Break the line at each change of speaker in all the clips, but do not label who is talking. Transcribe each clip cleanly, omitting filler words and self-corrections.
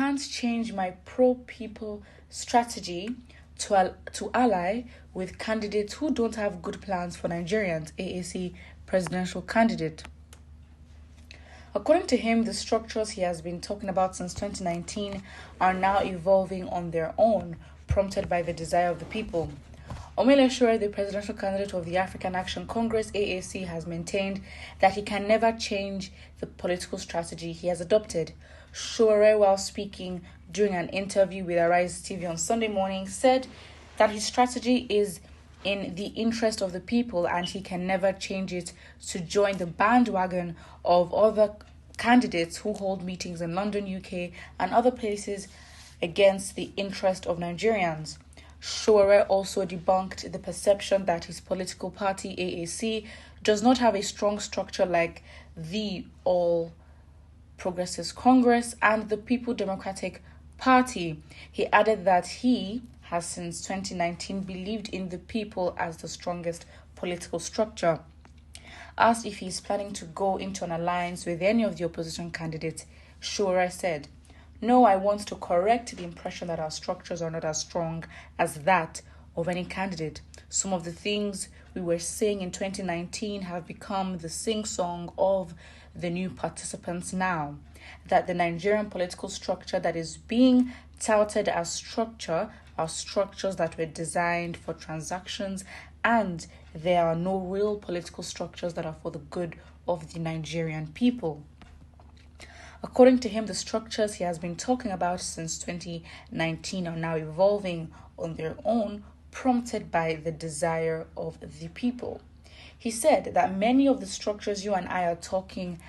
can't change my pro-people strategy to ally with candidates who don't have good plans for Nigerians, AAC presidential candidate. According to him, the structures he has been talking about since 2019 are now evolving on their own, prompted by the desire of the people. Omele Sowore, the presidential candidate of the African Action Congress, AAC, has maintained that he can never change the political strategy he has adopted. Sowore, while speaking during an interview with Arise TV on Sunday morning, said that his strategy is in the interest of the people and he can never change it to join the bandwagon of other candidates who hold meetings in London, UK, and other places against the interest of Nigerians. Sowore also debunked the perception that his political party, AAC, does not have a strong structure like the All Progressives Congress and the People Democratic Party. He added that he has since 2019 believed in the people as the strongest political structure. Asked if he is planning to go into an alliance with any of the opposition candidates, Sowore said, "No, I want to correct the impression that our structures are not as strong as that of any candidate. Some of the things we were saying in 2019 have become the sing-song of the new participants now. That the Nigerian political structure that is being touted as structure are structures that were designed for transactions, and there are no real political structures that are for the good of the Nigerian people." According to him, the structures he has been talking about since 2019 are now evolving on their own, prompted by the desire of the people. He said that many of the structures you and I are talking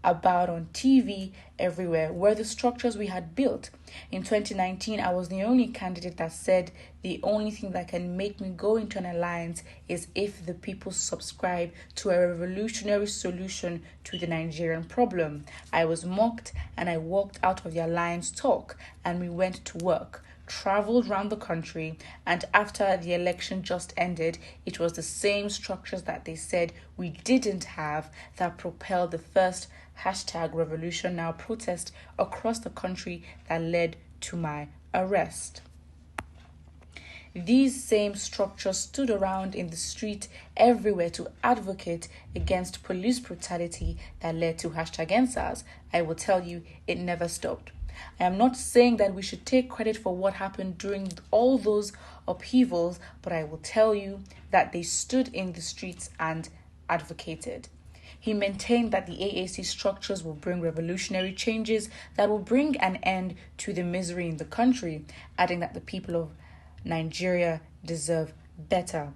about on TV everywhere were the structures we had built. In 2019, I was the only candidate that said the only thing that can make me go into an alliance is if the people subscribe to a revolutionary solution to the Nigerian problem. I was mocked and I walked out of the alliance talk and we went to work, traveled around the country, and after the election just ended, it was the same structures that they said we didn't have that propelled the first #RevolutionNow protest across the country that led to my arrest. These same structures stood around in the street everywhere to advocate against police brutality that led to #EndSARS. I will tell you, it never stopped. I am not saying that we should take credit for what happened during all those upheavals, but I will tell you that they stood in the streets and advocated. He maintained that the AAC structures will bring revolutionary changes that will bring an end to the misery in the country, adding that the people of Nigeria deserve better.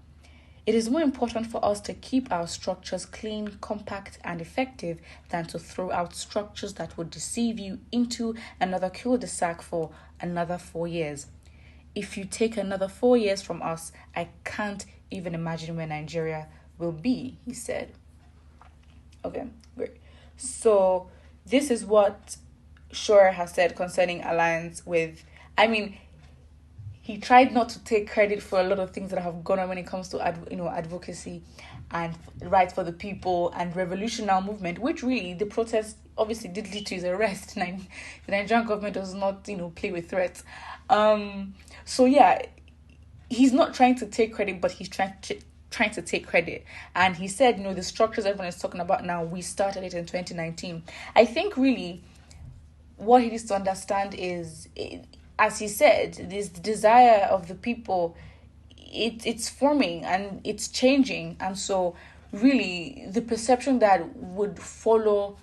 It is more important for us to keep our structures clean, compact, and effective than to throw out structures that would deceive you into another cul-de-sac for another 4 years. If you take another 4 years from us, I can't even imagine where Nigeria will be, he said. Okay, great. So this is what Sowore has said concerning alliance with, he tried not to take credit for a lot of things that have gone on when it comes to advocacy and rights for the people and Revolution Now movement, which really the protest obviously did lead to his arrest. The Nigerian government does not play with threats. So yeah, he's not trying to take credit, but he's trying to take credit. And he said, the structures everyone is talking about now, we started it in 2019. I think really what he needs to understand is, as he said, this desire of the people, it's forming and it's changing. And so really the perception that would follow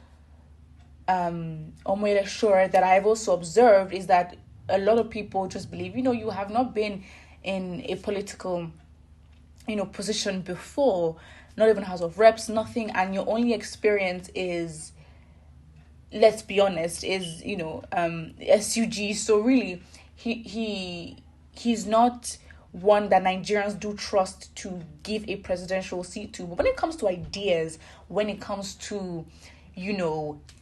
Omele Sowore that I've also observed is that a lot of people just believe, you have not been in a political position before, not even House of Reps, nothing, and your only experience is, let's be honest, is SUG. So really he's not one that Nigerians do trust to give a presidential seat to. But when it comes to ideas, when it comes to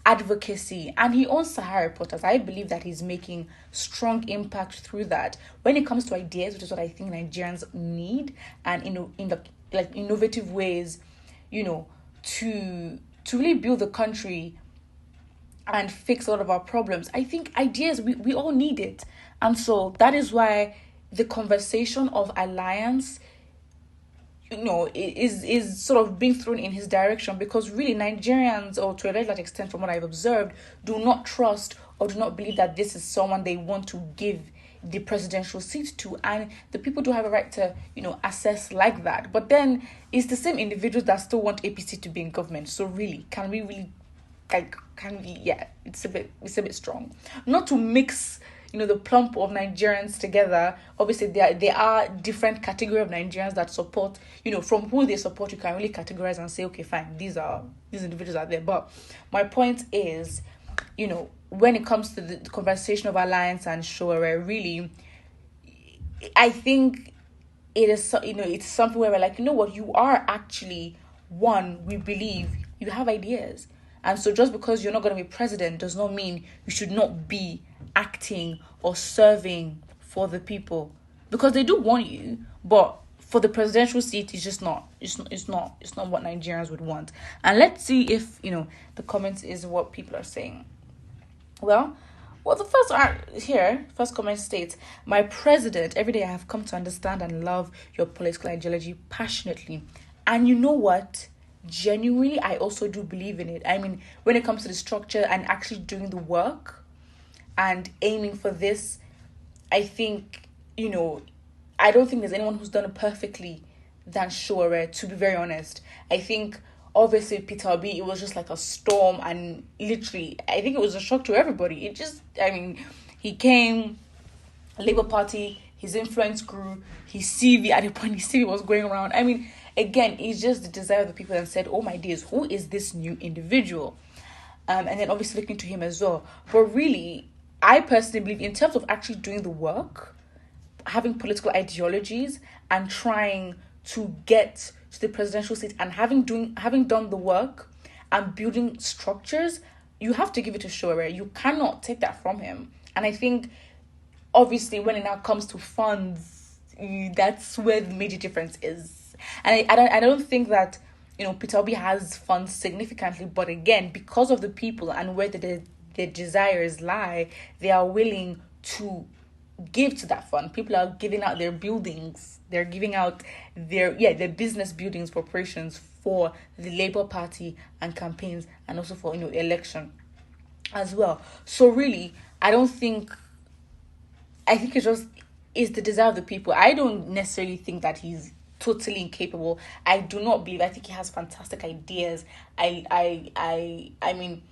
advocacy, and he owns Sahara Reporters, I believe that he's making strong impact through that. When it comes to ideas, which is what I think Nigerians need, and in the innovative ways, to really build the country, and fix a lot of our problems. I think ideas, we all need it. And so that is why the conversation of alliance, is sort of being thrown in his direction, because really Nigerians, or to a large extent from what I've observed, do not trust or do not believe that this is someone they want to give the presidential seat to. And the people do have a right to, assess like that. But then it's the same individuals that still want APC to be in government. So really, can we really, yeah, it's a bit strong. Not to mix, the plump of Nigerians together. Obviously, there are different category of Nigerians that support, from who they support. You can really categorize and say, okay, fine, these individuals are there. But my point is, when it comes to the conversation of alliance and Sowore, really, I think it is, it's something where we're like, what, you are actually one. We believe you have ideas, and so just because you're not going to be president does not mean you should not be acting or serving for the people, because they do want you, but for the presidential seat, it's just not. It's not what Nigerians would want. And let's see if the comments is what people are saying. Well, the first comment states, "My president, every day I have come to understand and love your political ideology passionately." And you know what? Genuinely, I also do believe in it. I mean, when it comes to the structure and actually doing the work and aiming for this, I think, I don't think there's anyone who's done it perfectly than Sowore, to be very honest. I think, obviously, Peter Obi, it was just like a storm, and literally, I think it was a shock to everybody. He came, Labour Party, his influence grew, his CV, at a point, his CV was going around. Again, it's just the desire of the people, and said, oh my days, who is this new individual? And then obviously looking to him as well. But really, I personally believe, in terms of actually doing the work, having political ideologies and trying to get to the presidential seat, and having done the work and building structures, you have to give it to Sowore. You cannot take that from him. And I think, obviously, when it now comes to funds, that's where the major difference is. And I don't think that Peter Obi has funds significantly, but again, because of the people and where their desires lie, they are willing to give to that fund. People are giving out their buildings. They're giving out their business buildings, corporations, for the Labour Party and campaigns, and also for election as well. So really, I think it's the desire of the people. I don't necessarily think that he's totally incapable. I do not believe. I think he has fantastic ideas. I mean,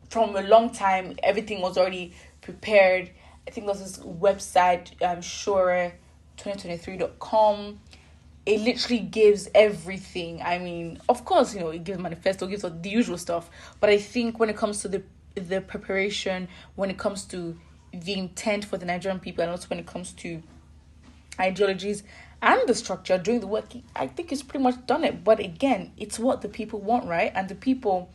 from a long time, everything was already prepared. I think there's this website, Sowore2023.com. It literally gives everything. I mean, of course, it gives manifesto, gives the usual stuff. But I think when it comes to the preparation, when it comes to the intent for the Nigerian people, and also when it comes to ideologies and the structure, doing the work, I think he's pretty much done it. But again, it's what the people want, right? And the people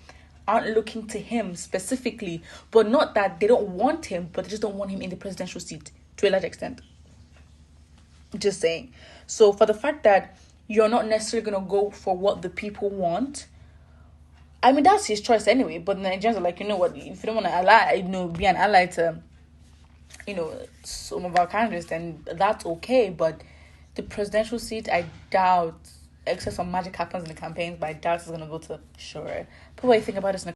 aren't looking to him specifically, but not that they don't want him, but they just don't want him in the presidential seat to a large extent. Just saying. So for the fact that you're not necessarily going to go for what the people want, I mean, that's his choice anyway. But the Nigerians are like, you know what, if you don't want to ally, be an ally to, some of our candidates, then that's okay. But the presidential seat, I doubt, except some magic happens in the campaigns, but I doubt it's going to go to Sowore. But what do you think about this?